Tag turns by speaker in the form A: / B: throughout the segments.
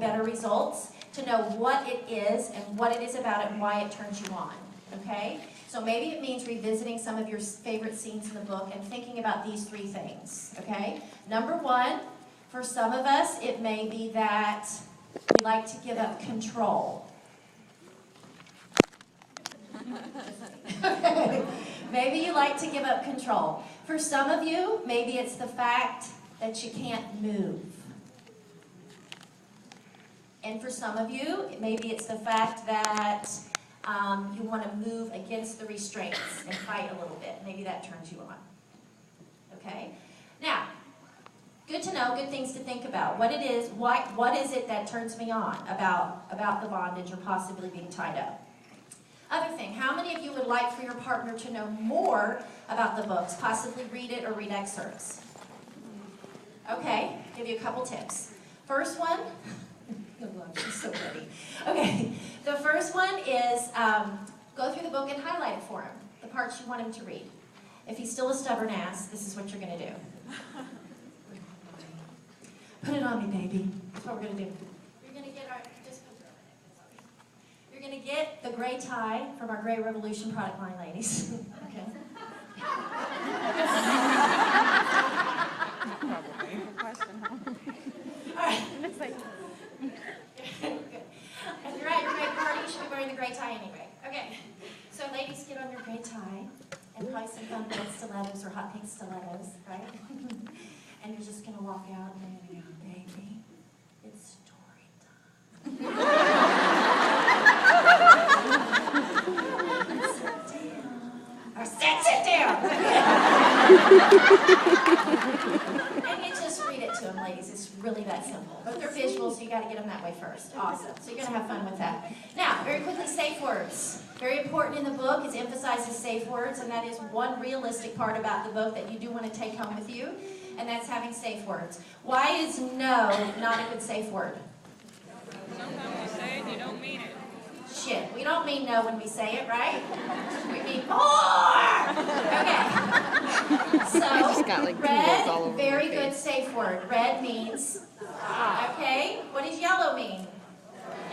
A: better results to know what it is and what it is about it and why it turns you on, okay? So maybe it means revisiting some of your favorite scenes in the book and thinking about these 3 things, okay? Number 1, for some of us, it may be that we like to give up control. Maybe you like to give up control. For some of you, maybe it's the fact that you can't move. And for some of you, maybe it's the fact that you want to move against the restraints and fight a little bit. Maybe that turns you on. Okay? Now, good to know, good things to think about. What it is, what is it that turns me on about the bondage or possibly being tied up? Other thing, how many of you would like for your partner to know more about the books, possibly read it or read excerpts? Okay, give you a couple tips. First one, she's so ready. Okay, the first one is go through the book and highlight it for him, the parts you want him to read. If he's still a stubborn ass, this is what you're going to do. Put it on me, baby. That's what we're going to do. You're going to get You're going to get the gray tie from our Gray Revolution product line, ladies. Okay. All right. And you're at your gray party, you should be wearing the gray tie anyway. Okay. So ladies, get on your gray tie and probably some fun red stilettos or hot pink stilettos, right? And you're just going to walk out and you're going to go, baby, it's story time. Sit down. And you just read it to them, ladies. It's really that simple. But they're visual, so you got to get them that way first. Awesome. So you're going to have fun with that. Now, very quickly, safe words. Very important in the book is emphasizes safe words, and that is one realistic part about the book that you do want to take home with you, and that's having safe words. Why is no not a good safe word?
B: Sometimes you say it, you don't mean it.
A: Shit, we don't mean no when we say it, right? We mean more! Okay. So, red, very good safe word. Red means stop. Okay? What does yellow mean?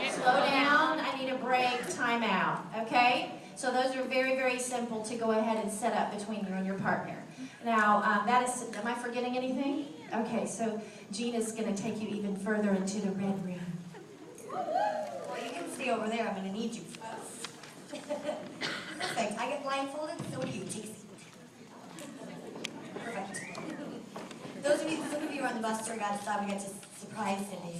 A: Slow down, I need a break, time out. Okay? So those are very, very simple to go ahead and set up between you and your partner. Now, that is, am I forgetting anything? Okay, so Gina's going to take you even further into the red room.
C: Well, you can stay over there. I'm going to need you for this. Perfect. I get blindfolded, so do you, Casey. Perfect. Some of you are on the bus tour, got to surprise Cindy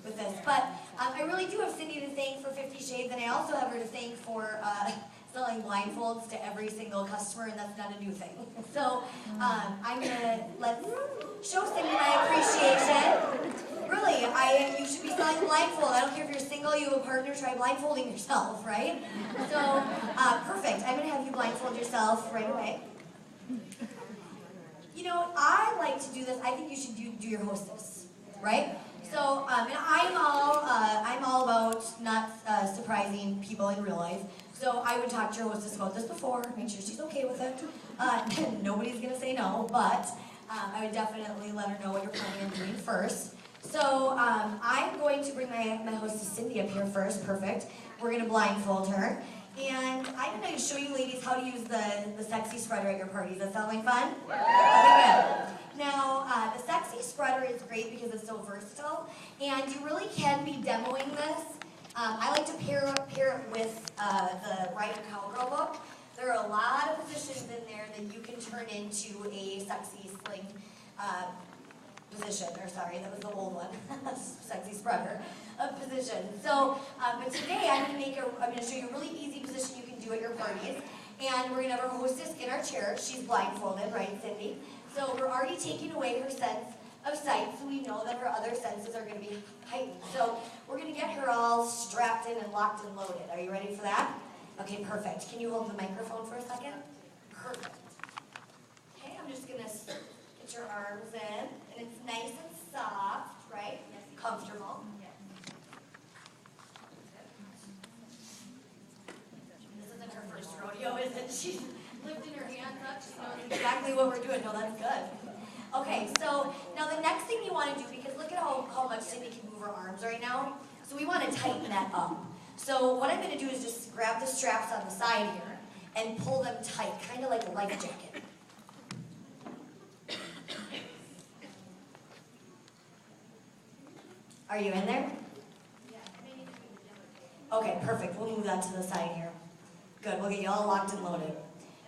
C: with this. But I really do have Cindy to thank for 50 Shades, and I also have her to thank for selling blindfolds to every single customer, and that's not a new thing. So I'm going to show Cindy my appreciation. Really, you should be selling a blindfold. I don't care if you're single, you have a partner, try blindfolding yourself, right? So, perfect. I'm going to have you blindfold yourself right away. You know, I like to do this. I think you should do your hostess, right? So, and I'm all about not surprising people in real life. So I would talk to your hostess about this before, make sure she's okay with it. Nobody's going to say no, but I would definitely let her know what you're planning on doing first. So I'm going to bring my hostess Cindy up here first. Perfect. We're going to blindfold her. And I'm going to show you ladies how to use the sexy spreader at your parties. Does that sound like fun? Okay, good. Now, the sexy spreader is great because it's so versatile. And you really can be demoing this. I like to pair it with the Rider Cowgirl book. There are a lot of positions in there that you can turn into a sexy sling position, or sorry, that was the old one, sexy spreader position. So, but today I'm going to show you a really easy position you can do at your parties, and we're going to have our hostess in our chair. She's blindfolded, right, Cindy? So we're already taking away her sense of sight, so we know that her other senses are going to be heightened. So we're going to get her all strapped in and locked and loaded. Are you ready for that? Okay, perfect. Can you hold the microphone for a second? Perfect. Okay, I'm just going to get your arms in, and it's nice and soft, right? Yes. Comfortable. Yes. This isn't her first rodeo, is it? She's lifting her hands up. She knows exactly what we're doing. No, that's good. Okay, so now the next thing you want to do, because look at how much Cindy can move move her arms right now. So we want to tighten that up. So what I'm going to do is just grab the straps on the side here and pull them tight, kind of like a life jacket. Are you in there? Okay, perfect. We'll move that to the side here. Good, we'll get you all locked and loaded.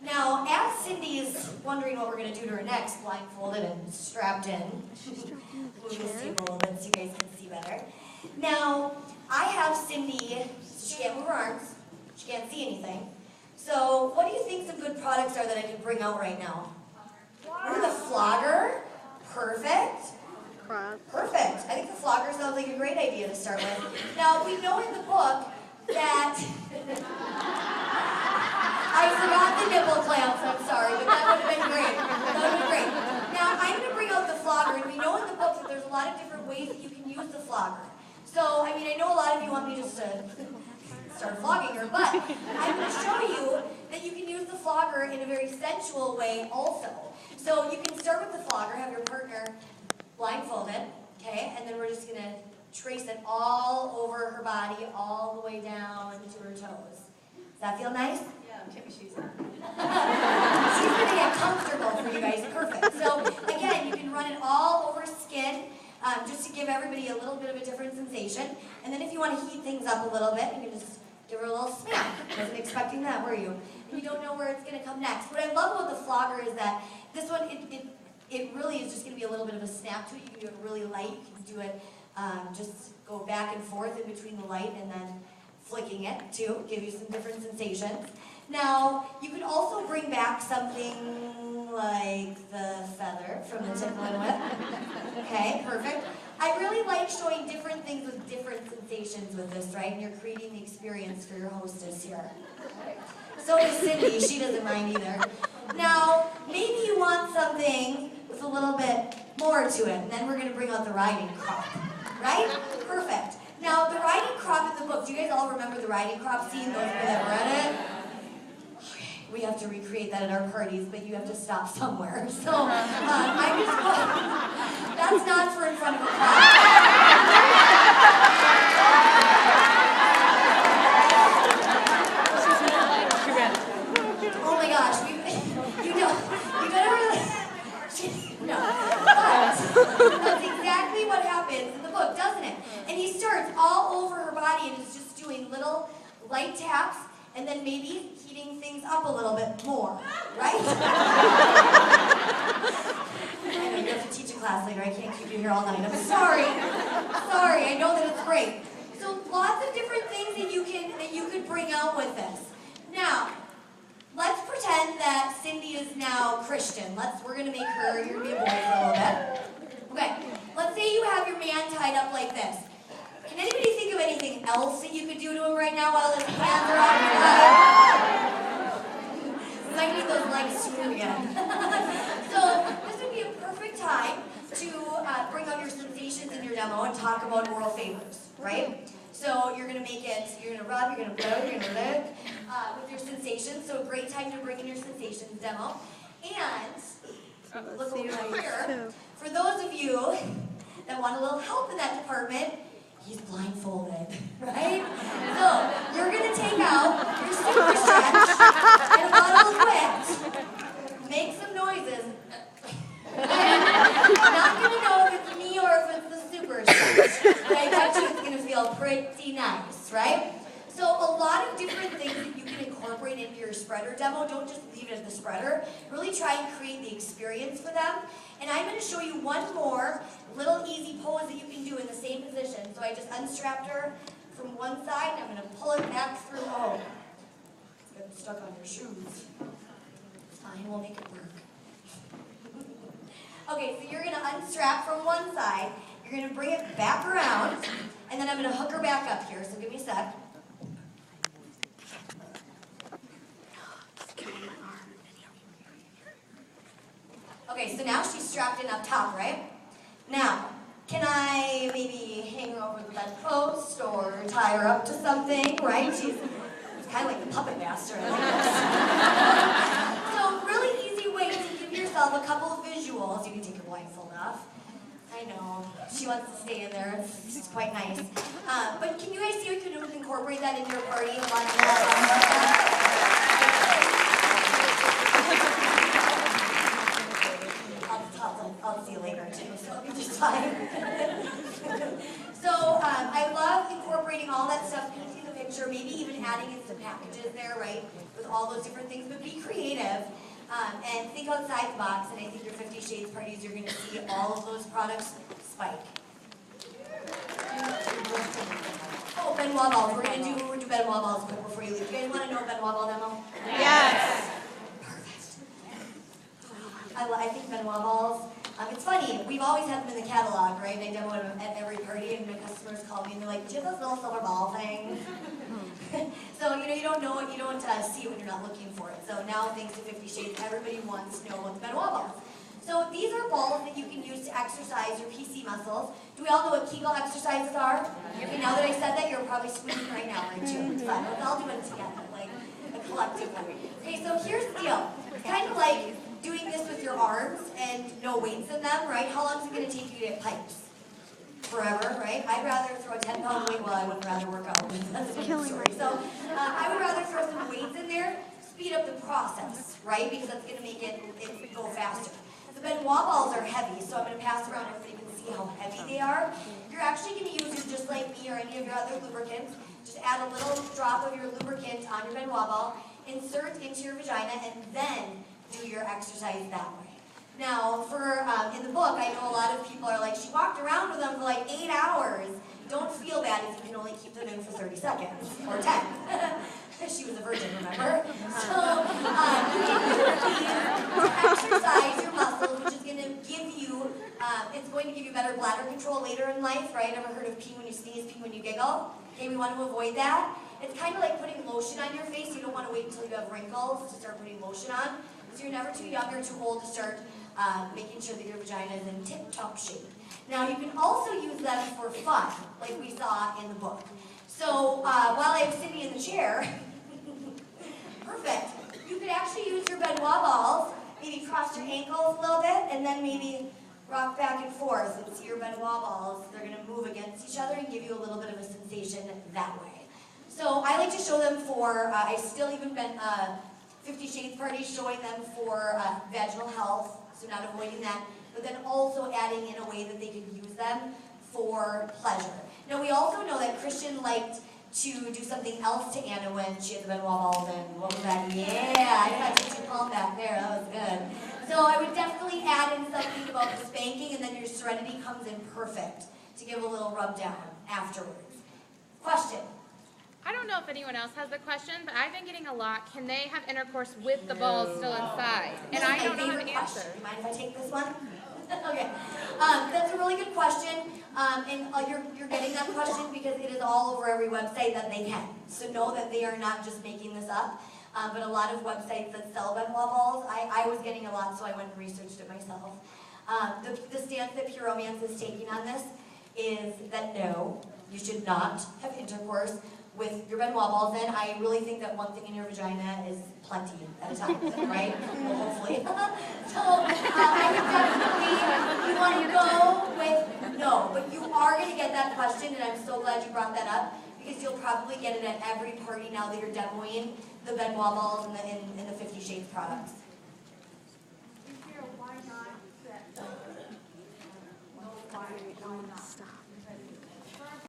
C: Now, as Cindy is wondering what we're going to do to her next, blindfolded and strapped in, move this table a little bit so you guys can see better. Now, I have Cindy, she can't move her arms, she can't see anything. So, what do you think some good products are that I can bring out right now? Ooh, the flogger. Perfect. Perfect. I think the flogger sounds like a great idea to start with. Now, we know in the book that... I forgot the nipple clamps, I'm sorry, but that would have been great. That would have been great. Now, I'm going to bring out the flogger, and we know in the book that there's a lot of different ways that you can use the flogger. So, I mean, I know a lot of you want me just to start flogging her, but I'm going to show you that you can use the flogger in a very sensual way also. So, you can start with the flogger, have your partner blindfolded, okay, and then we're just going to trace it all over her body, all the way down to her toes. Does that feel nice?
A: Get my shoes on.
C: She's going to get comfortable for you guys. Perfect. So, again, you can run it all over skin just to give everybody a little bit of a different sensation. And then if you want to heat things up a little bit, you can just give her a little smack. Wasn't expecting that, were you? And you don't know where it's going to come next. What I love about the flogger is that this one, it really is just going to be a little bit of a snap to it. You can do it really light. You can do it just go back and forth in between the light and then flicking it too, give you some different sensations. Now, you could also bring back something like the feather from the tickle and whip. Okay, perfect. I really like showing different things with different sensations with this, right? And you're creating the experience for your hostess here. So does Cindy, she doesn't mind either. Now, maybe you want something with a little bit more to it, and then we're going to bring out the riding crop, right? Perfect. Now, the riding crop in the book, do you guys all remember the riding crop scene, those of you that read it? We have to recreate that at our parties, but you have to stop somewhere. So, I'm just going, that's not for in front of a crowd. Oh my gosh, you better really, no. But, that's exactly what happens in the book, doesn't it? And he starts all over her body and is just doing little light taps, and then maybe heating things up a little bit more, right? I know you have to teach a class later. I can't keep you here all night. I'm sorry. Sorry. I know that it's great. So lots of different things that you could bring out with this. Now, let's pretend that Cindy is now Christian. We're gonna make her. You're gonna be a boy for a little bit. Okay. Let's say you have your man tied up like this. Can anybody think of anything else that you could do to him right now while his hands are on your head? We might need those legs to move again. So this would be a perfect time to bring out your sensations in your demo and talk about oral favors, right? So you're going to rub, you're going to blow, you're going to lick with your sensations. So a great time to bring in your sensations demo. And look over here. For those of you that want a little help in that department, he's blindfolded, right? So, you're going to take out your super stretch and a bottle of wet, make some noises, and I'm not going to know if it's me or if it's the super stretch, but I bet you it's going to feel pretty nice, right? So, a lot of different things that you can incorporate into your spreader demo. Don't just leave it at the spreader. Really try and create the experience for them. And I'm going to show you one more little easy pose that you can do in the same position. So I just unstrapped her from one side, and I'm going to pull it back through. Oh, it's getting stuck on your shoes. It's fine, we'll make it work. Okay, so you're going to unstrap from one side. You're going to bring it back around, and then I'm going to hook her back up here. So give me a sec. Okay, so now she's strapped in up top, right? Now, can I maybe hang her over the bedpost or tie her up to something, right? She's kind of like the puppet master. So, really easy way to give yourself a couple of visuals. You can take your blindfold off. I know. She wants to stay in there. It's quite nice. But can you guys see if you can incorporate that into your party? I'll see you later too, so it'll be just fine. So I love incorporating all that stuff, painting the picture, maybe even adding in some packages there, right? With all those different things, but be creative. And think outside the box, and I think your 50 Shades parties, you're going to see all of those products spike. Oh, Benoit balls. We're going to do Benoit balls quick before you leave. You guys want to know a Benoit ball demo?
B: Yes.
C: Perfect. I think Benoit balls. It's funny, we've always had them in the catalog, right? And I demo them at every party, and my customers call me and they're like, do you have those little silver ball things? So, you don't know it, you don't see it when you're not looking for it. So now, thanks to 50 Shades, everybody wants to know about the Benoit balls. So these are balls that you can use to exercise your PC muscles. Do we all know what Kegel exercises are? Okay, now that I said that, you're probably squeaking right now, aren't you? It's fun. Let's all do it together, like a collective one. Okay, so here's the deal. It's kind of like doing this with your arms and no weights in them, right? How long is it going to take you to get pipes? Forever, right? I'd rather throw a 10-pound weight. Well, I wouldn't rather work out. That's a different story. So I would rather throw some weights in there, speed up the process, right? Because that's going to make it go faster. The Benoit balls are heavy, so I'm going to pass around so you can see how heavy they are. You're actually going to use it just like me or any of your other lubricants. Just add a little drop of your lubricant on your Benoit ball, insert into your vagina, and then do your exercise that way. Now, in the book, I know a lot of people are like, she walked around with them for like 8 hours. Don't feel bad if you can only keep them in for 30 seconds, or 10. She was a virgin, remember? So, you can use these to exercise your muscles, which is going to give you, it's going to give you better bladder control later in life, right? Ever heard of pee when you sneeze, pee when you giggle? Okay, we want to avoid that. It's kind of like putting lotion on your face. You don't want to wait until you have wrinkles to start putting lotion on. So you're never too young or too old to start making sure that your vagina is in tip-top shape. Now, you can also use them for fun, like we saw in the book. So while I was sitting in the chair, perfect, you could actually use your Benoit balls, maybe cross your ankles a little bit, and then maybe rock back and forth and see your Benoit balls. They're going to move against each other and give you a little bit of a sensation that way. So I like to show them for, I still even been 50 Shades parties showing them for vaginal health, so not avoiding that, but then also adding in a way that they could use them for pleasure. Now we also know that Christian liked to do something else to Anna when she had the Benoit balls in. What was that? Yeah, I got you palm back there, that was good. So I would definitely add in something about the spanking, and then your serenity comes in perfect to give a little rub down afterwards. Question?
D: I don't know if anyone else has the question, but I've been getting a lot. Can they have intercourse with the balls still inside? And I don't know how to answer.
C: Do you mind if I take this one? Okay. That's a really good question. And you're getting that question because it is all over every website that they can. So know that they are not just making this up. But a lot of websites that sell Benoit balls, I was getting a lot, so I went and researched it myself. The stance that Pure Romance is taking on this is that no, you should not have intercourse with your Benoit balls in. I really think that one thing in your vagina is plenty at a time, right? Well, hopefully. So I think definitely you want to go with no, but you are going to get that question, and I'm so glad you brought that up, because you'll probably get it at every party now that you're demoing the Benoit balls in the 50 Shades products.
E: Why not? Why not?